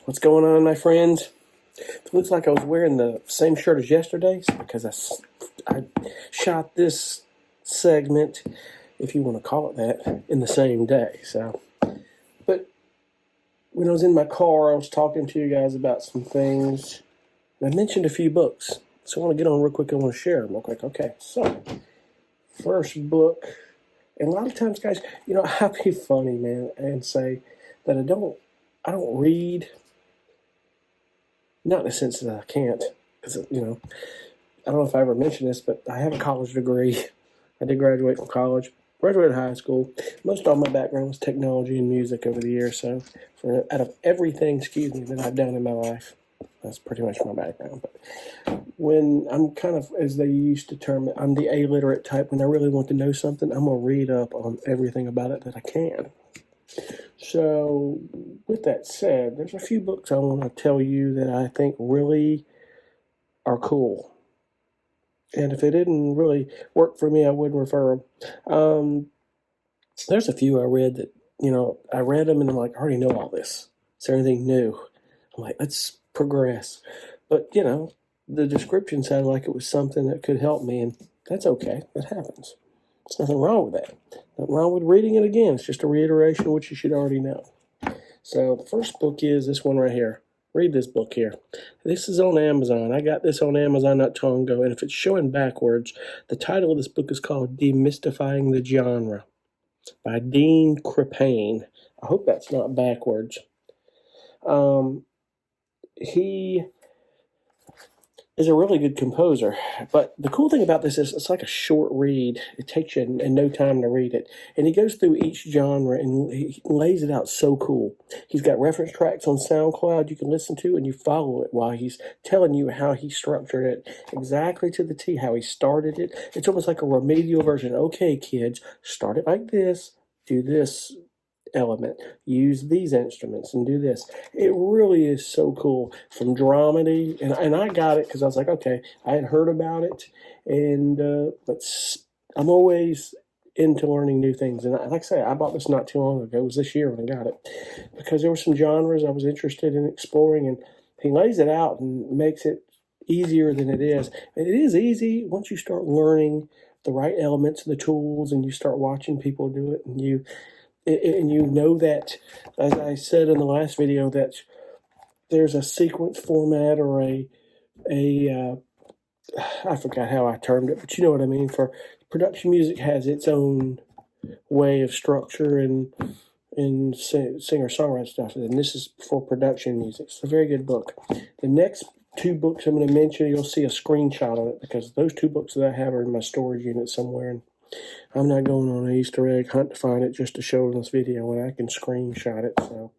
What's going on, my friends? It looks like I was wearing the same shirt as yesterday's because I shot this segment, if you want to call it that, in the same day. But when I was in my car, I was talking to you guys about some things. I mentioned a few books, so I want to get on real quick. I want to share them real quick. Okay, so first book, and a lot of times, guys, I'll be funny, man, and say that I don't read. Not in the sense that I can't, because, I don't know if I ever mentioned this, but I have a college degree. I did graduate from college, graduated high school. Most all my background was technology and music over the years, so out of everything, that I've done in my life, that's pretty much my background. But when I'm kind of, as they used to term it, I'm the illiterate type. When I really want to know something, I'm going to read up on everything about it that I can. So, with that said, there's a few books I want to tell you that I think really are cool. And if it didn't really work for me, I wouldn't refer them. There's a few I read that, I read them and I'm like, I already know all this. Is there anything new? I'm like, let's progress. But, the description sounded like it was something that could help me, and that's okay. That happens. There's nothing wrong with that. Nothing wrong with reading it again. It's just a reiteration of what you should already know. So the first book is this one right here. Read this book here. This is on Amazon. I got this on Amazon not too long ago, and if it's showing backwards, the title of this book is called Demystifying the Genre by Dean Krippain. I hope that's not backwards. He is a really good composer, but the cool thing about this is it's like a short read. It takes you in no time to read it, and he goes through each genre and he lays it out so cool. He's got reference tracks on SoundCloud you can listen to, and you follow it while he's telling you how he structured it exactly to the T, how he started it. It's almost like a remedial version. Okay, kids, start it like this, do this element, use these instruments, and do this. It really is so cool. From dramedy, and I got it because I was like, okay, I had heard about it, and but I'm always into learning new things. And like I say, I bought this not too long ago. It was this year when I got it, because there were some genres I was interested in exploring, and he lays it out and makes it easier than it is. And it is easy once you start learning the right elements and the tools, and you start watching people do it, and you know that, as I said in the last video, that there's a sequence format or I forgot how I termed it, but you know what I mean. For production music has its own way of structure and singer-songwriter stuff, and this is for production music. It's a very good book. The next two books I'm going to mention, you'll see a screenshot of it, because those two books that I have are in my storage unit somewhere, and I'm not going on an Easter egg hunt to find it just to show in this video when I can screenshot it. So,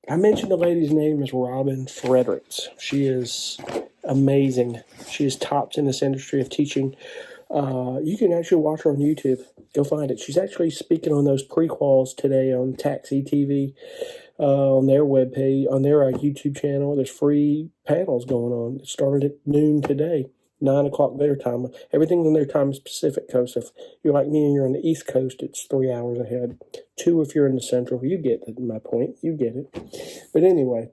I mentioned the lady's name is Robin Fredericks. She is amazing. She is tops in this industry of teaching. You can actually watch her on YouTube. Go find it. She's actually speaking on those prequels today on Taxi TV, on their webpage, on their YouTube channel. There's free panels going on. It started at noon today. 9 o'clock their time. Everything on their time is Pacific Coast. If you're like me and you're on the East Coast, it's 3 hours ahead. 2 if you're in the Central. You get my point. You get it. But anyway,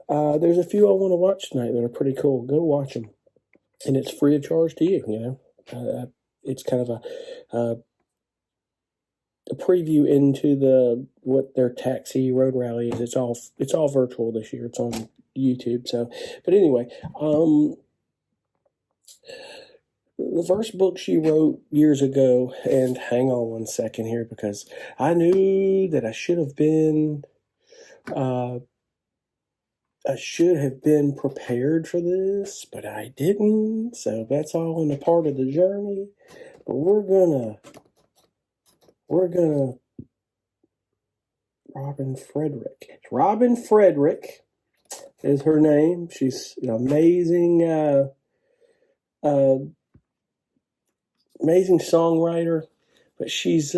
there's a few I want to watch tonight that are pretty cool. Go watch them. And it's free of charge to you, it's kind of a preview into what their taxi road rally is. It's all virtual this year. It's on YouTube. So, but anyway, the first book she wrote years ago, and hang on one second here, because I knew that I should have been prepared for this, but I didn't. So that's all in a part of the journey. But we're gonna Robin Frederick is her name. She's an amazing amazing songwriter, but she's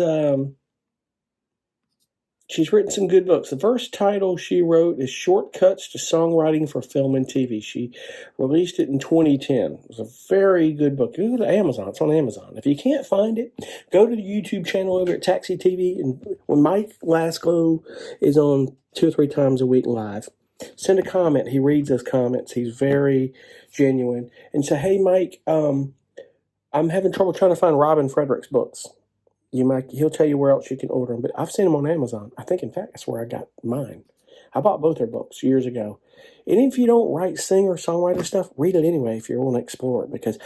She's written some good books. The first title she wrote is Shortcuts to Songwriting for Film and TV. She released it in 2010. It was a very good book. Go to Amazon. It's on Amazon. If you can't find it, go to the YouTube channel over at Taxi TV. And when Mike Lasclow is on 2 or 3 times a week live, send a comment. He reads those comments. He's very genuine. And say, hey, Mike, I'm having trouble trying to find Robin Fredericks books. He'll tell you where else you can order them, but I've seen them on Amazon. I think, in fact, that's where I got mine. I bought both their books years ago. And if you don't write singer-songwriter stuff, read it anyway if you want to explore it, because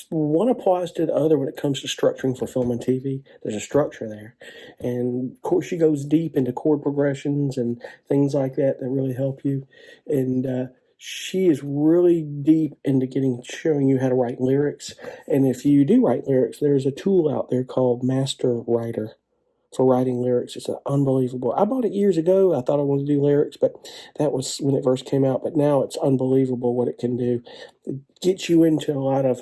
one applies to the other when it comes to structuring for film and TV. There's a structure there. And, of course, she goes deep into chord progressions and things like that really help you. And she is really deep into showing you how to write lyrics. And if you do write lyrics, there's a tool out there called Master Writer for writing lyrics. It's unbelievable. I bought it years ago. I thought I wanted to do lyrics, but that was when it first came out. But now it's unbelievable what it can do. It gets you into a lot of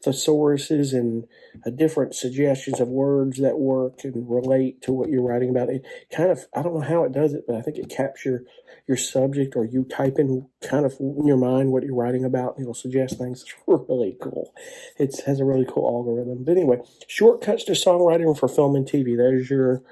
thesauruses and different suggestions of words that work and relate to what you're writing about. It kind of, I don't know how it does it, but I think it captures your subject, or you type in kind of in your mind what you're writing about, and it'll suggest things. It's really cool. It has a really cool algorithm. But anyway, Shortcuts to Songwriting for Film and TV. There's your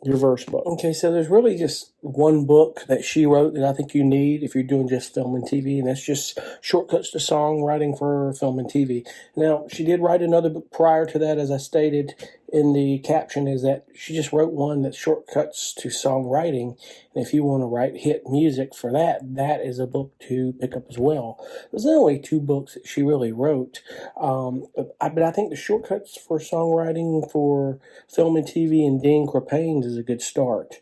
verse book. Okay, so there's really just one book that she wrote that I think you need if you're doing just film and TV, and that's just Shortcuts to Songwriting for Film and TV. Now, she did write another book prior to that, as I stated in the caption, is that she just wrote one that's Shortcuts to Songwriting, and if you want to write hit music for that, that is a book to pick up as well. There's only 2 books that she really wrote, but I think the Shortcuts for Songwriting for Film and TV and Dean Crapane's is a good start.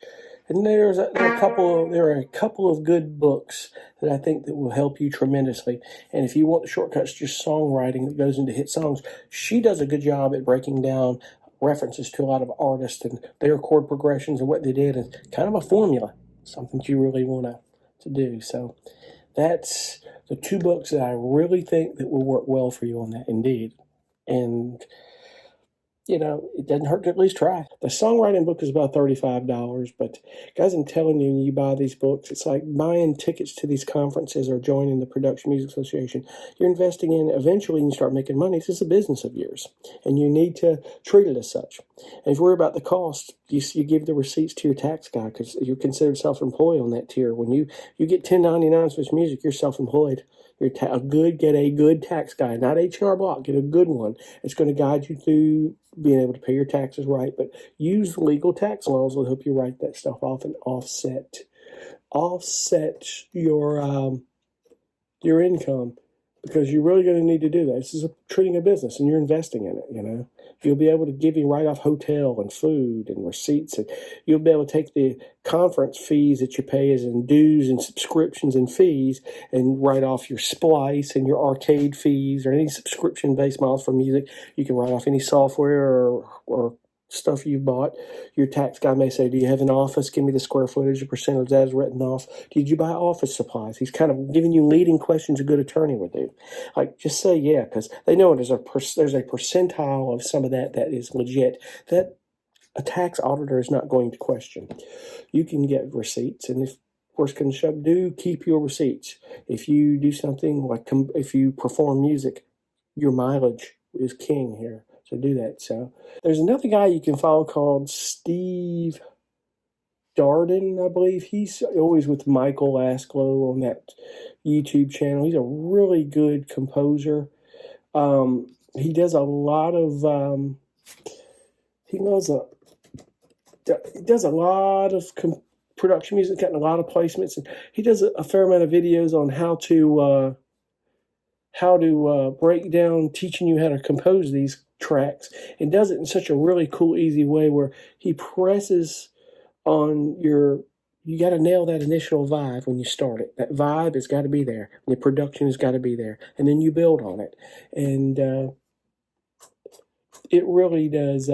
And there are a couple of good books that I think that will help you tremendously. And if you want the shortcuts to just songwriting that goes into hit songs, she does a good job at breaking down references to a lot of artists and their chord progressions and what they did, and kind of a formula, something you really want to do. So that's the 2 books that I really think that will work well for you on that, indeed. And it doesn't hurt to at least try. The songwriting book is about $35, but guys, I'm telling you, when you buy these books, it's like buying tickets to these conferences or joining the Production Music Association. You're investing in, eventually you start making money. This is a business of yours, and you need to treat it as such. And if you worry about the cost, you give the receipts to your tax guy, because you're considered self-employed on that tier. When you get 1099s for this music, you're self-employed. Get a good tax guy, not H&R Block. Get a good one. It's going to guide you through being able to pay your taxes right, but use legal tax laws will help you write that stuff off and offset your income, because you're really going to need to do that. This is treating a business, and you're investing in it. You'll be able to write off hotel and food and receipts, and you'll be able to take the conference fees that you pay as in dues and subscriptions and fees, and write off your splice and your arcade fees or any subscription-based miles for music. You can write off any software or stuff you bought. Your tax guy may say, do you have an office? Give me the square footage, the percentage that is written off. Did you buy office supplies? He's kind of giving you leading questions a good attorney would do. Like, just say yeah, because they know there's a percentile of some of that is legit, that a tax auditor is not going to question. You can get receipts, and if worse comes to shove, do keep your receipts. If you do something like, if you perform music, your mileage is king here. So do that. So there's another guy you can follow called Steve Darden, I believe. He's always with Michael Lasclow on that YouTube channel. He's a really good composer. He does a lot of production music, gotten a lot of placements, and he does a fair amount of videos on how to break down, teaching you how to compose these tracks, and does it in such a really cool, easy way where he presses on you got to nail that initial vibe when you start it. That vibe has got to be there. The production has got to be there. And then you build on it. And it really does,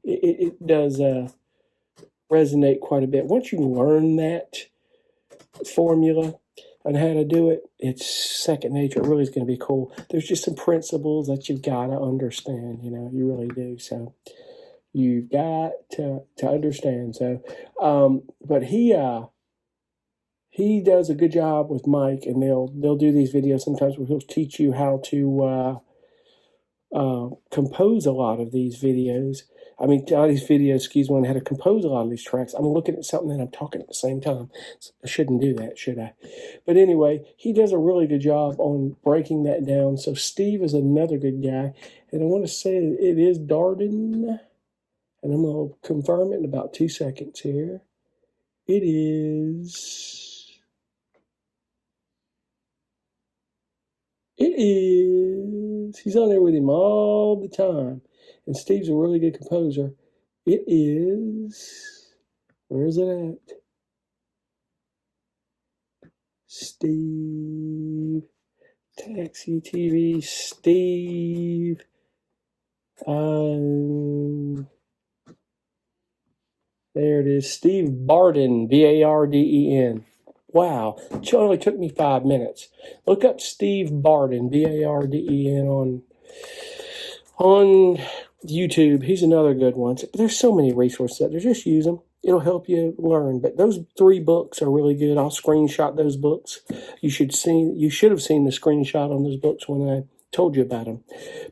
it does resonate quite a bit. Once you learn that formula and how to do it, it's second nature. It really is going to be cool. There's just some principles that you've got to understand, you really do. So You've got to understand. So, but he does a good job with Mike, and they'll do these videos sometimes where he'll teach you how to compose a lot of these videos. A lot of these videos, excuse me, on how to compose a lot of these tracks. I'm looking at something and I'm talking at the same time. So I shouldn't do that, should I? But anyway, he does a really good job on breaking that down. So Steve is another good guy. And I want to say it is Darden. And I'm going to confirm it in about 2 seconds here. It is. He's on there with him all the time. And Steve's a really good composer. It is. Where is it at? Steve. Taxi TV. Steve. There it is. Steve Barden. Barden. Wow. It only took me 5 minutes. Look up Steve Barden. Barden on YouTube. He's another good one. There's so many resources out there. Just use them. It'll help you learn. But those 3 books are really good. I'll screenshot those books. You should have seen the screenshot on those books when I told you about them,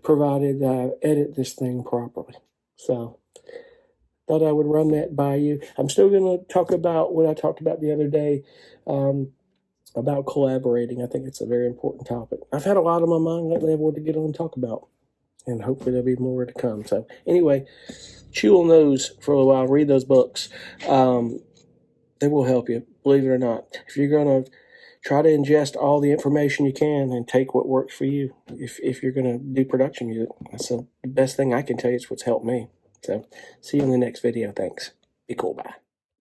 provided I edit this thing properly. So thought I would run that by you. I'm still going to talk about what I talked about the other day about collaborating. I think it's a very important topic. I've had a lot on my mind lately I want to get on and talk about, and hopefully there'll be more to come. So anyway, chew on those for a while. Read those books. They will help you, believe it or not. If you're going to try to ingest all the information you can and take what works for you, if you're going to do production music, that's the best thing I can tell you. It's what's helped me. So see you in the next video. Thanks. Be cool. Bye.